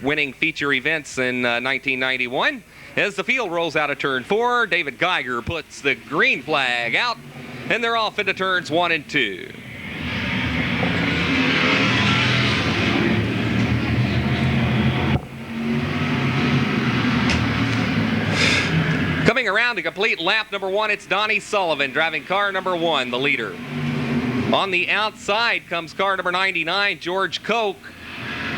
winning feature events in 1991. As the field rolls out of turn 4, David Geiger puts the green flag out, and they're off into turns 1 and 2. Coming around to complete lap number 1, it's Donnie Sullivan driving car number 1, the leader. On the outside comes car number 99, George Koch.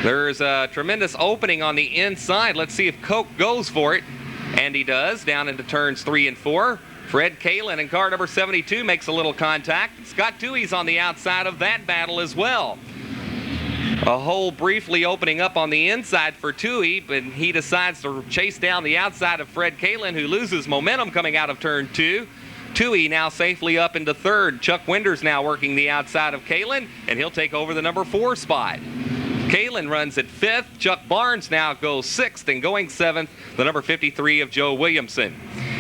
There's a tremendous opening on the inside. Let's see if Koch goes for it. And he does, down into turns 3 and 4. Fred Kalin in car number 72 makes a little contact. Scott Toohey's on the outside of that battle as well. A hole briefly opening up on the inside for Toohey, but he decides to chase down the outside of Fred Kalin, who loses momentum coming out of turn 2. Toohey now safely up into third. Chuck Winders now working the outside of Kalin, and he'll take over the number 4 spot. Kalin runs at 5th. Chuck Barnes now goes 6th, and going 7th, the number 53 of Joe Williamson.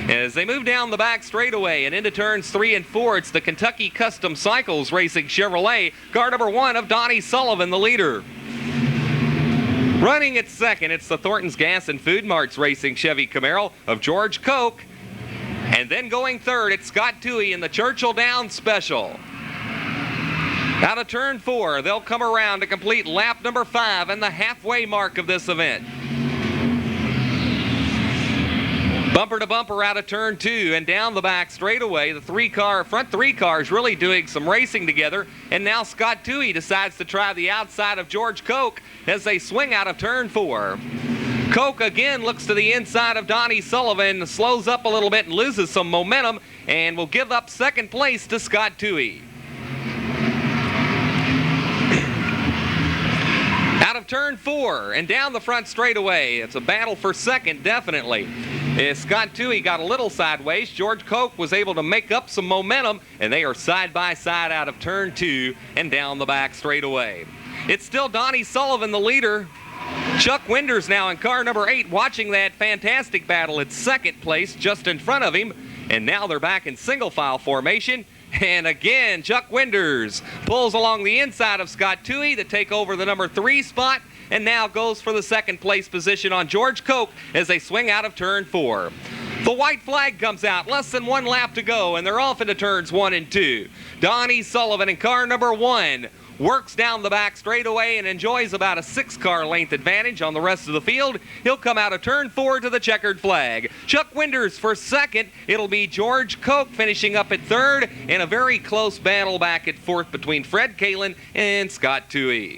As they move down the back straightaway and into turns 3 and 4, it's the Kentucky Custom Cycles Racing Chevrolet, car number 1 of Donnie Sullivan, the leader. Running at 2nd, it's the Thornton's Gas and Food Marts Racing Chevy Camaro of George Koch. And then going 3rd, it's Scott Toohey in the Churchill Downs Special. Out of turn 4, they'll come around to complete lap number 5 and the halfway mark of this event. Bumper to bumper out of turn 2 and down the back straightaway. The front three cars really doing some racing together. And now Scott Toohey decides to try the outside of George Koch as they swing out of turn 4. Koch again looks to the inside of Donnie Sullivan, slows up a little bit and loses some momentum, and will give up 2nd place to Scott Toohey. Out of turn 4 and down the front straightaway. It's a battle for 2nd, definitely. As Scott Toohey got a little sideways, George Koch was able to make up some momentum, and they are side by side out of turn 2 and down the back straightaway. It's still Donnie Sullivan, the leader. Chuck Winders now in car number 8, watching that fantastic battle at 2nd place just in front of him. And now they're back in single file formation. And again, Chuck Winders pulls along the inside of Scott Toohey to take over the number 3 spot, and now goes for the 2nd place position on George Koch as they swing out of turn 4. The white flag comes out, less than 1 lap to go, and they're off into turns 1 and 2. Donnie Sullivan in car number 1 works down the back straightaway and enjoys about a 6-car length advantage on the rest of the field. He'll come out of turn 4 to the checkered flag. Chuck Winders for 2nd. It'll be George Koch finishing up at 3rd, and a very close battle back at 4th between Fred Kalin and Scott Toohey.